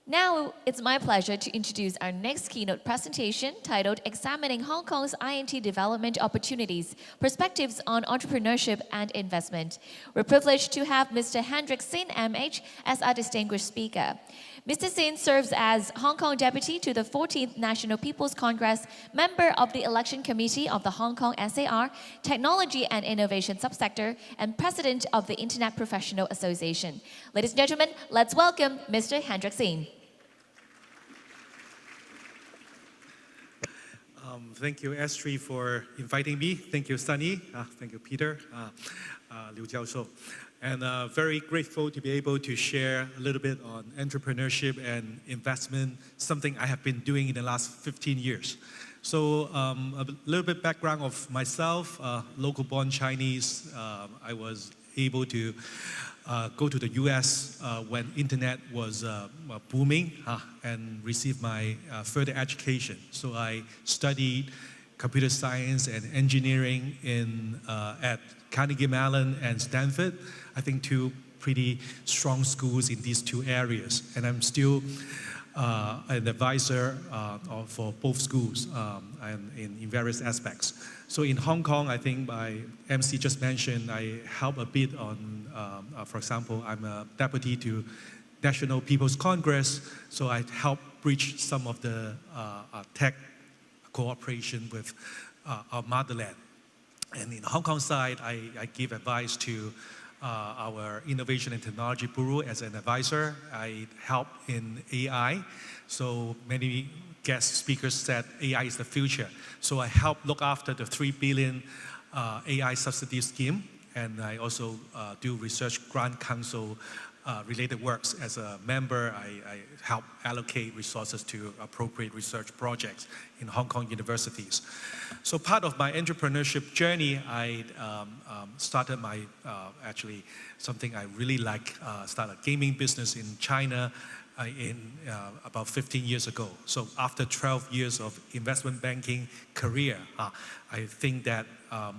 Now, it's my pleasure to introduce our next keynote presentation titled Examining Hong Kong's INT Development Opportunities, Perspectives on Entrepreneurship and Investment. We're privileged to have Mr. Hendrik Sin, MH, as our distinguished speaker. Mr. Sin serves as Hong Kong Deputy to the 14th National People's Congress, member of the Election Committee of the Hong Kong SAR, Technology and Innovation Subsector, and President of the Internet Professional Association. Ladies and gentlemen, let's welcome Mr. Hendrik Sin. Thank you, ASTRI, for inviting me. Thank you, Sunny. Thank you, Peter, Liu Jiaoshu. And very grateful to be able to share a little bit on entrepreneurship and investment, something I have been doing in the last 15 years. So a little bit background of myself, local-born Chinese. I was able to go to the US when internet was booming and received my further education. So I studied computer science and engineering at Carnegie Mellon and Stanford. I think two pretty strong schools in these two areas. And I'm still an advisor for both schools and in various aspects. So in Hong Kong, I think my MC just mentioned, I help a bit on, for example, I'm a deputy to National People's Congress, so I help bridge some of the tech cooperation with our motherland. And in the Hong Kong side, I give advice to our Innovation and Technology Bureau as an advisor. I help in AI. So many guest speakers said AI is the future. So I help look after the 3 billion AI subsidy scheme. And I also do research grant council related works. As a member, I help allocate resources to appropriate research projects in Hong Kong universities. So part of my entrepreneurship journey, I started my, actually something I really like, started a gaming business in China about 15 years ago. So after 12 years of investment banking career, I think that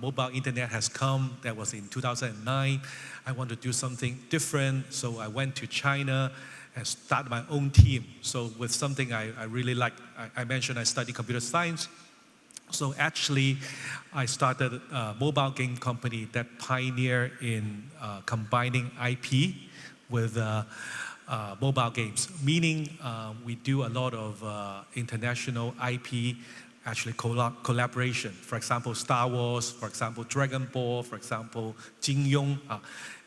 mobile internet has come. That was in 2009. I want to do something different, so I went to China and started my own team. So with something I really like, I mentioned I studied computer science. So actually, I started a mobile game company that pioneered in combining IP with mobile games, meaning we do a lot of international IP actually collaboration. For example, Star Wars, for example, Dragon Ball, for example, Jin Yong.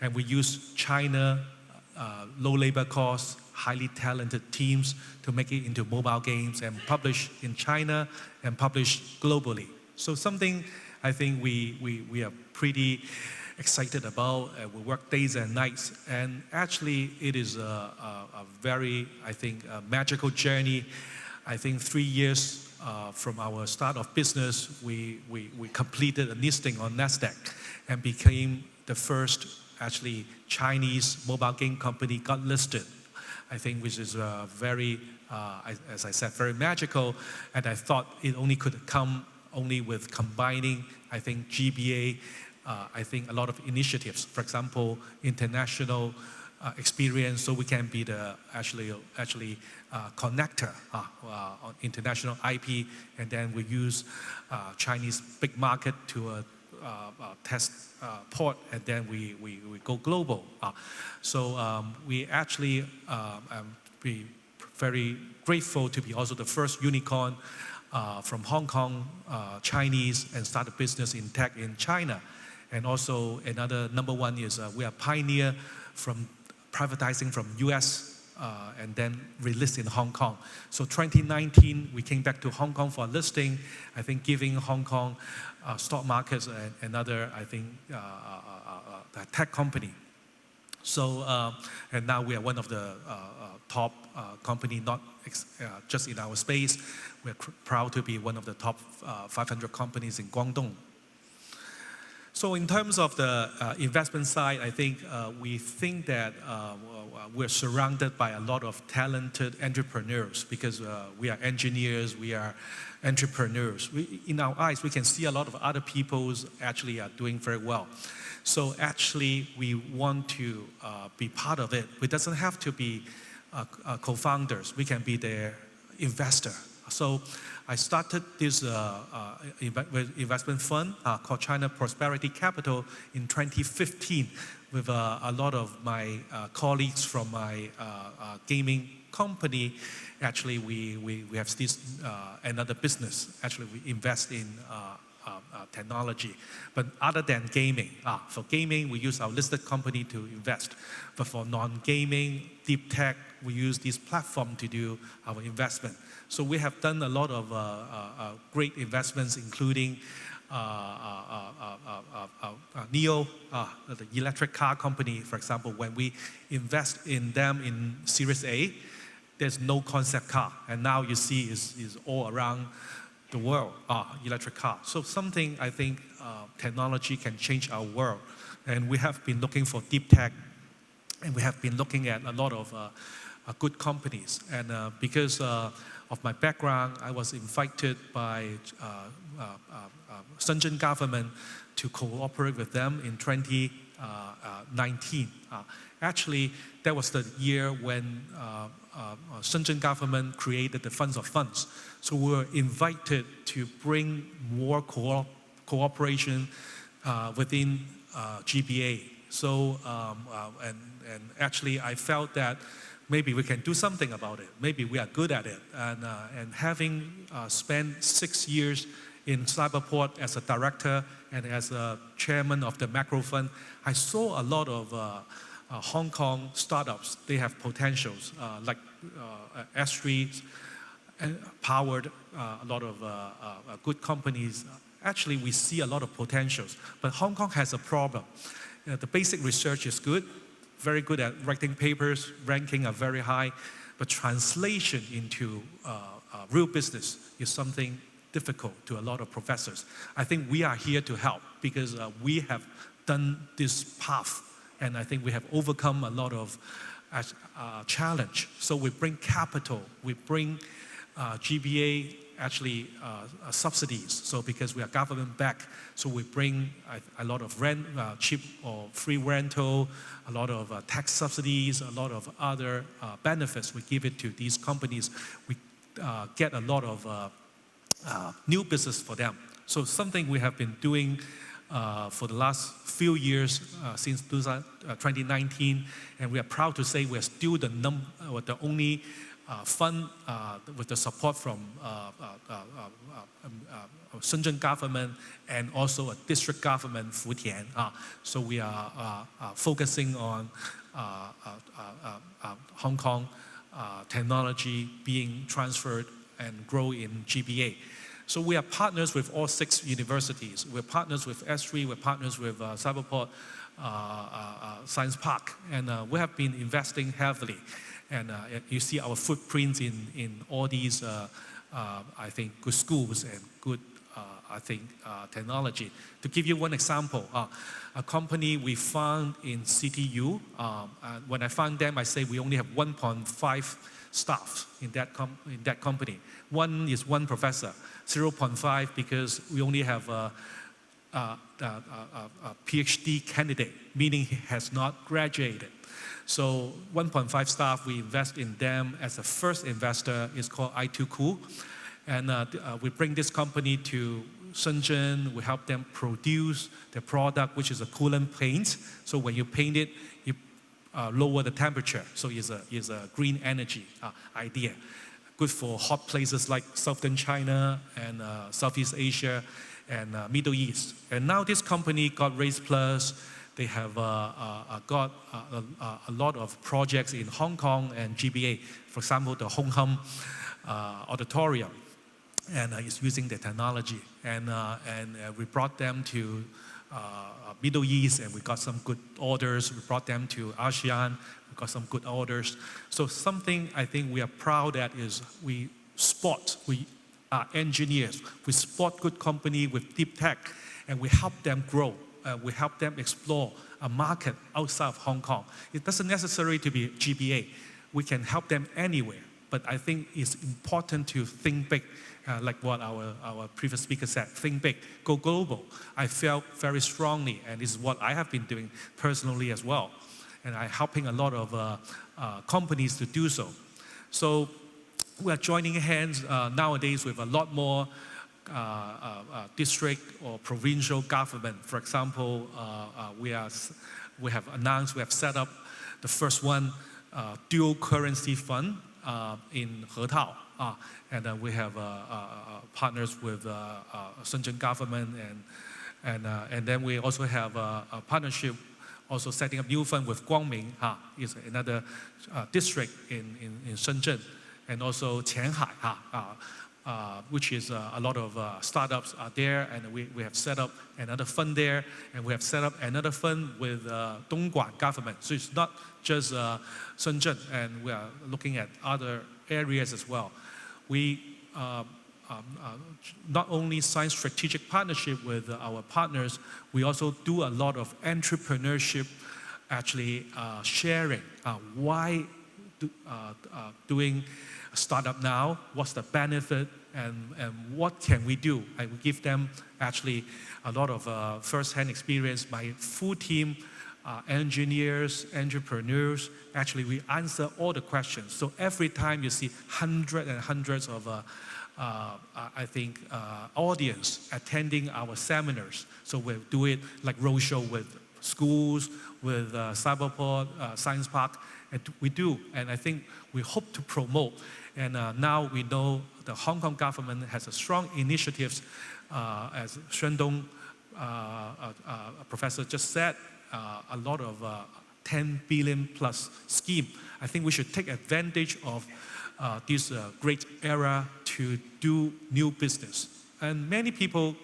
And we use China, low labor costs, highly talented teams to make it into mobile games and publish in China and publish globally. So something I think we are pretty excited about. We work days and nights. And actually, it is a very, I think, magical journey. I think 3 years from our start of business, we completed a listing on NASDAQ and became the first actually Chinese mobile game company got listed. I think which is very, as I said, very magical. And I thought it only could come only with combining, I think, GBA, I think a lot of initiatives. For example, international experience, so we can be the actually connector on international IP, and then we use Chinese big market to a test port, and then we go global. So we actually be very grateful to be also the first unicorn from Hong Kong, Chinese, and start a business in tech in China. And also another number one is we are pioneer from privatizing from US and then relist in Hong Kong. So 2019, we came back to Hong Kong for listing, I think giving Hong Kong stock markets another, I think, tech company. So, and now we are one of the top company, not just in our space. We're proud to be one of the top 500 companies in Guangdong. So in terms of the investment side, I think we think that we're surrounded by a lot of talented entrepreneurs because we are engineers, we are entrepreneurs. In our eyes, we can see a lot of other people actually are doing very well. So actually, we want to be part of it. It doesn't have to be co-founders. We can be their investor. So I started this investment fund called China Prosperity Capital in 2015 with a lot of my colleagues from my gaming company. Actually, we have this another business. Actually, we invest in technology. But other than gaming, for gaming, we use our listed company to invest. But for non-gaming, deep tech, we use this platform to do our investment. So we have done a lot of great investments, including NIO, the electric car company, for example. When we invest in them in Series A, there's no concept car. And now you see is all around the world, electric car. So something I think technology can change our world. And we have been looking for deep tech, and we have been looking at a lot of good companies. And because of my background, I was invited by Shenzhen government to cooperate with them in 2019. Actually, that was the year when Shenzhen government created the Funds of Funds. So we were invited to bring more cooperation within GBA. So, and actually I felt that maybe we can do something about it. Maybe we are good at it. And having spent 6 years in Cyberport as a director and as a chairman of the macro fund, I saw a lot of Hong Kong startups. They have potentials like ASTRI powered a lot of good companies. Actually, we see a lot of potentials. But Hong Kong has a problem. The basic research is good, very good at writing papers, ranking are very high, but translation into real business is something difficult to a lot of professors. I think we are here to help because we have done this path, and I think we have overcome a lot of challenge. So we bring capital, we bring GBA actually subsidies. So because we are government backed, so we bring a lot of rent, cheap or free rental, a lot of tax subsidies, a lot of other benefits. We give it to these companies. We get a lot of new business for them. So something we have been doing for the last few years since 2019, and we are proud to say we are still the only fund with the support from Shenzhen government and also a district government, Futian. So we are focusing on Hong Kong technology being transferred and grow in GBA. So we are partners with all 6 universities. We're partners with ASTRI, we're partners with Cyberport Science Park, and we have been investing heavily. And you see our footprints in all these, I think, good schools and good, I think, technology. To give you one example, a company we found in CTU, when I found them, I say we only have 1.5 staff in that company. One is one professor, 0.5 because we only have a PhD candidate, meaning he has not graduated. So 1.5 staff, we invest in them as a first investor. It's called i2Cool. And we bring this company to Shenzhen. We help them produce the product, which is a coolant paint. So when you paint it, you lower the temperature. So it's a green energy idea. Good for hot places like Southern China and Southeast Asia and Middle East. And now this company got Raise Plus. They have got a lot of projects in Hong Kong and GBA. For example, the Hong Kong Auditorium, and it's using the technology. And we brought them to Middle East, and we got some good orders. We brought them to ASEAN. We got some good orders. So something I think we are proud at is we are engineers. We spot good company with deep tech, and we help them grow. We help them explore a market outside of Hong Kong. It doesn't necessarily to be GBA. We can help them anywhere. But I think it's important to think big, like what our previous speaker said, think big, go global. I felt very strongly, and this is what I have been doing personally as well. and I'm helping a lot of companies to do so. So we are joining hands nowadays with a lot more district or provincial government. For example, we have announced, we have set up the first one, dual currency fund in Hetao. And we have partners with Shenzhen government, and then we also have a partnership, also setting up new fund with Guangming, is another district in Shenzhen, and also Qianhai, which is a lot of startups are there, and we have set up another fund there, and we have set up another fund with Dongguan government. So it's not just Shenzhen, and we are looking at other areas as well. We not only sign strategic partnership with our partners, we also do a lot of entrepreneurship, actually sharing. Why doing a startup now? What's the benefit? And what can we do? I will give them actually a lot of first-hand experience. My full team, engineers, entrepreneurs, actually we answer all the questions. So every time you see hundreds and hundreds of audience attending our seminars. So we'll do it like roadshow with schools, with Cyberport, Science Park, and we do. And I think we hope to promote. And now we know the Hong Kong government has a strong initiatives, as Shendong professor just said, a lot of 10 billion plus scheme. I think we should take advantage of this great era to do new business. And many people,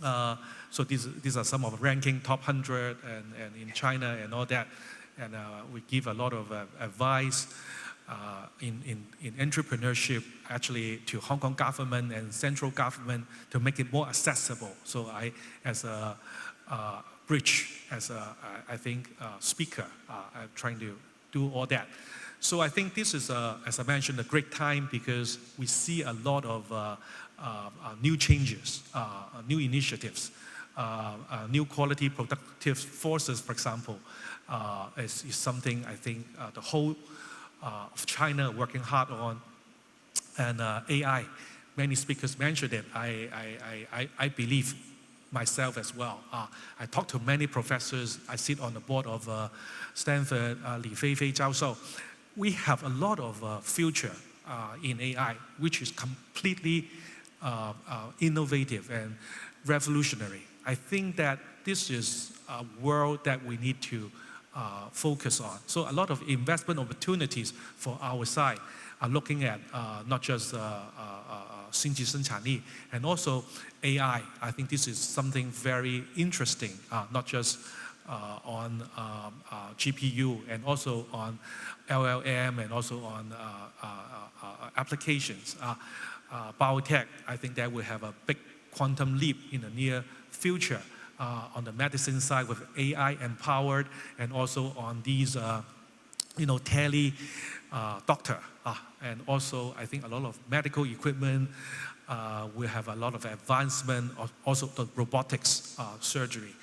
so these are some of the ranking top 100 and in China and all that. And we give a lot of advice in entrepreneurship actually to Hong Kong government and central government to make it more accessible. So I, as a bridge, as a, I think, speaker, I'm trying to do all that. So I think this is, as I mentioned, a great time because we see a lot of new changes, new initiatives, new quality productive forces, for example, is something I think the whole of China working hard on. And AI, many speakers mentioned it. I believe myself as well. I talk to many professors. I sit on the board of Stanford, Li Feifei Zhao Shou. We have a lot of future in AI, which is completely innovative and revolutionary. I think that this is a world that we need to focus on. So a lot of investment opportunities for our side are looking at not just 经济生产力 and also AI. I think this is something very interesting, not just on GPU and also on LLM and also on applications. Biotech, I think that will have a big quantum leap in the near future on the medicine side with AI empowered and also on these, tele doctor. And also I think a lot of medical equipment will have a lot of advancement, also the robotics surgery.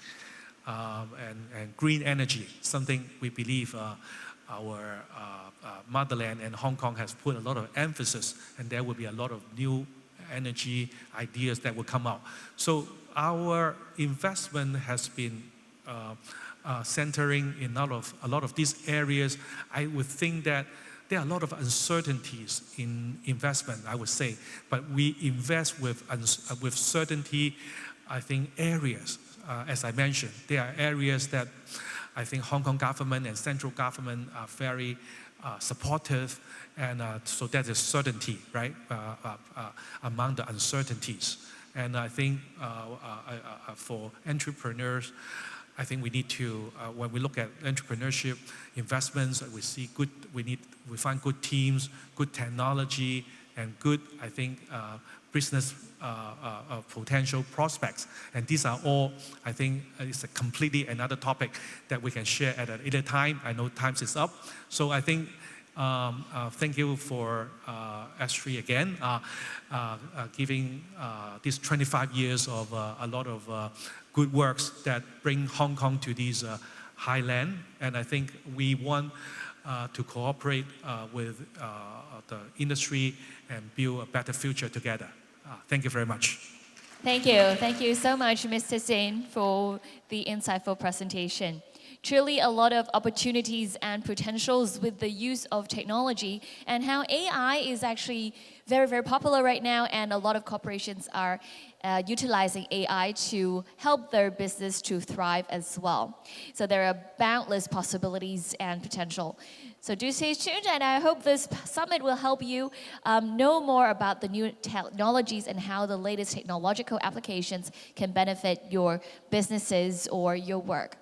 And green energy, something we believe our motherland and Hong Kong has put a lot of emphasis, and there will be a lot of new energy ideas that will come out. So our investment has been centering in a lot of these areas. I would think that there are a lot of uncertainties in investment, I would say, but we invest with certainty, I think, areas. As I mentioned, there are areas that I think Hong Kong government and central government are very supportive, and so that is certainty, right, among the uncertainties. And I think for entrepreneurs, I think we need to, when we look at entrepreneurship investments, we find good teams, good technology, and good, I think, business potential prospects. And these are all, I think, it's a completely another topic that we can share at a later time. I know time is up. So I think, thank you for ASTRI again, giving these 25 years of a lot of good works that bring Hong Kong to these highland, and I think we want to cooperate with the industry and build a better future together. Thank you very much. Thank you. Thank you so much, Mr. Sin, for the insightful presentation. Truly a lot of opportunities and potentials with the use of technology, and how AI is actually very, very popular right now, and a lot of corporations are utilizing AI to help their business to thrive as well. So there are boundless possibilities and potential. So do stay tuned, and I hope this summit will help you know more about the new technologies and how the latest technological applications can benefit your businesses or your work.